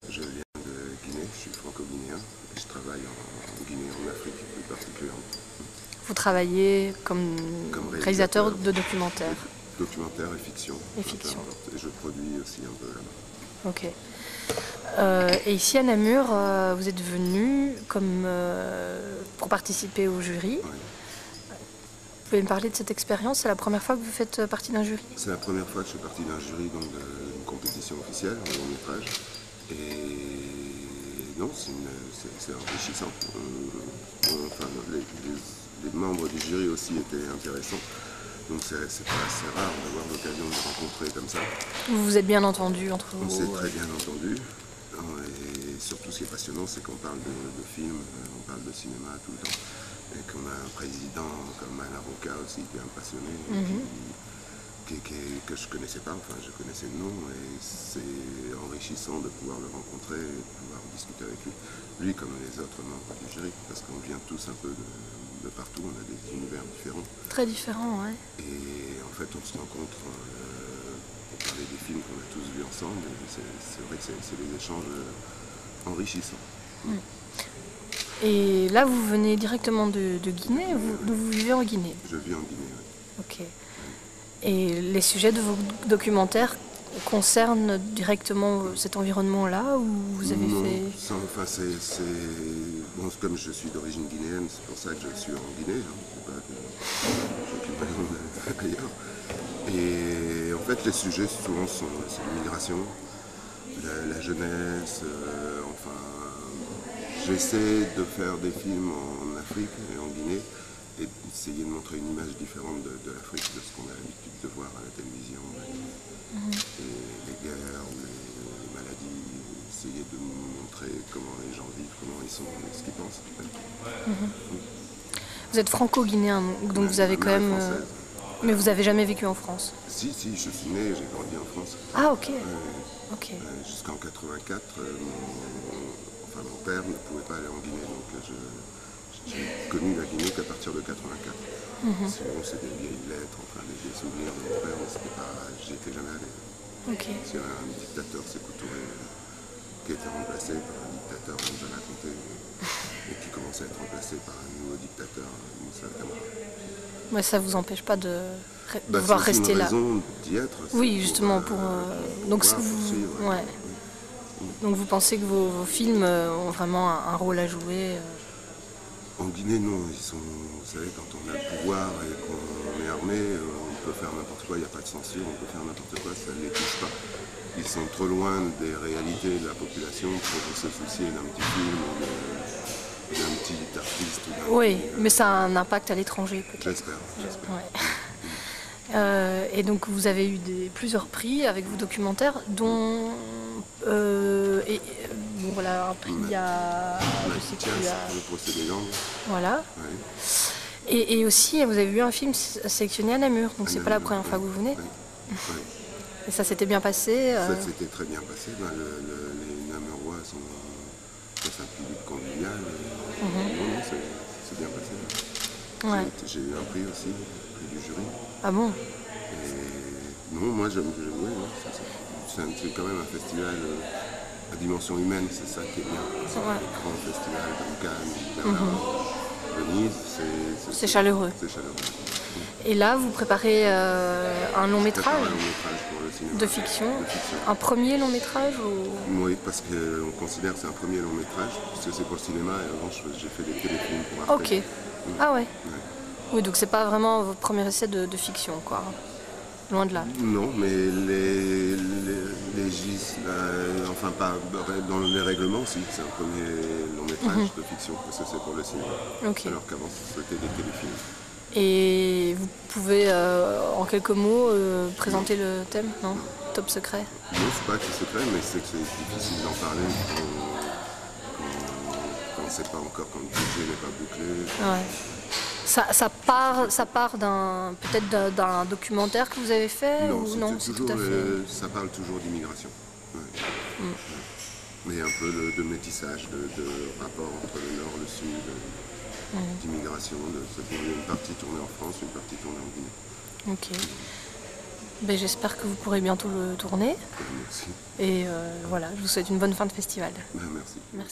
Je viens de Guinée, je suis franco-guinéen et je travaille en Guinée, en Afrique plus particulièrement. Vous travaillez comme réalisateur de documentaires. Documentaire et fiction. Et fiction. Et je produis aussi un peu là-bas. Ok. Et ici à Namur, vous êtes venu comme, pour participer au jury. Oui. Vous pouvez me parler de cette expérience? C'est la première fois que vous faites partie d'un jury? C'est la première fois que je fais partie d'un jury d'une compétition officielle, un long métrage. Et non, c'est enrichissant. Enfin, les membres du jury aussi étaient intéressants. Donc c'est pas assez rare d'avoir l'occasion de rencontrer comme ça. Vous vous êtes bien entendu entre vous? On s'est très bien entendu. Et surtout, ce qui est passionnant, c'est qu'on parle de films, on parle de cinéma tout le temps. Et qu'on a un président comme un avocat aussi qui est un passionné, que je ne connaissais pas, enfin je connaissais le nom, et c'est enrichissant de pouvoir le rencontrer et de pouvoir discuter avec lui. Lui comme les autres membres du jury, parce qu'on vient tous un peu de partout, on a des univers différents. Très différents, ouais. Et en fait on se rencontre pour parler des films qu'on a tous vus ensemble, et c'est vrai que c'est des échanges enrichissants. Et là, vous venez directement de Guinée, vous vivez en Guinée? Je vis en Guinée, oui. Ok. Et les sujets de vos documentaires concernent directement cet environnement-là, ou vous avez fait... Enfin, bon, comme je suis d'origine guinéenne, c'est pour ça que je suis en Guinée, c'est pas que je suis ailleurs. Et en fait, les sujets souvent c'est l'immigration, la jeunesse, enfin... J'essaie de faire des films en Afrique et en Guinée et d'essayer de montrer une image différente de l'Afrique, de ce qu'on a l'habitude de voir à la télévision, et les guerres ou les maladies, essayer de montrer comment les gens vivent, comment ils sont, ce qu'ils pensent. Vous êtes franco-guinéen, donc vous avez quand même... Mais vous n'avez jamais vécu en France? Si, je suis né, j'ai grandi en France. Ah, ok. Jusqu'en 84, mon père ne pouvait pas aller en Guinée, donc j'ai connu la Guinée qu'à partir de 84. Sinon, c'est des vieilles lettres, enfin des souvenirs de mon père, mais j'y étais jamais allé. C'est un dictateur, Sékou Touré, qui a été remplacé par un dictateur, on nous a raconté, et qui commençait à être remplacé par un nouveau dictateur, Moussa Camara. Mais ça vous empêche pas de vouloir rester là? C'est une raison d'y être. Oui, justement, pour... Donc, donc vous pensez que vos films ont vraiment un rôle à jouer? En Guinée, non. Vous savez, quand on a le pouvoir et qu'on est armé, on peut faire n'importe quoi, il n'y a pas de censure, on peut faire n'importe quoi, ça ne les touche pas. Ils sont trop loin des réalités de la population pour se soucier d'un petit film ou d'un petit artiste. Oui, mais ça a un impact à l'étranger, peut-être. J'espère. Et donc vous avez eu plusieurs prix avec vos documentaires, dont voilà, un prix à... je sais plus, le procès des langues. Voilà. Ouais. Et aussi, vous avez eu un film sélectionné à Namur, donc c'est pas la première fois que vous venez. Et ça s'était bien passé? Ça s'était très bien passé. Les Namurois sont un public convivial. Non, c'est bien passé. J'ai eu un prix aussi, le prix du jury. Ah bon? Et non, moi c'est quand même un festival à dimension humaine, c'est ça qui est bien. C'est un grand festival comme Cannes, Venise, c'est chaleureux. C'est chaleureux. Et là, vous préparez un long métrage, pour le cinéma. De fiction. Un premier long métrage ou... Oui, parce qu'on considère que c'est un premier long métrage, puisque c'est pour le cinéma, et avant j'ai fait des téléfilms pour Arte. Ok. Ah ouais. Oui, donc c'est pas vraiment votre premier essai de fiction, quoi. Loin de là. Non, mais les GIS, enfin pas dans les règlements, si, c'est un premier long métrage de fiction, parce que c'est pour le cinéma. Alors qu'avant, c'était des téléfilms. Et vous pouvez, en quelques mots, présenter le thème? Non? Top secret? Non, c'est pas que c'est secret, mais c'est que c'est difficile d'en parler quand on ne sait pas encore, quand le budget n'est pas bouclé. Ouais. Ça part peut-être d'un documentaire que vous avez fait? Non, c'est tout à fait... ça parle toujours d'immigration. Mais un peu de métissage, de rapport entre le nord et le sud, d'immigration, une partie tournée en France, une partie tournée en Guinée. Ok. Ben, j'espère que vous pourrez bientôt le tourner. Merci. Et voilà, je vous souhaite une bonne fin de festival. Merci. Merci.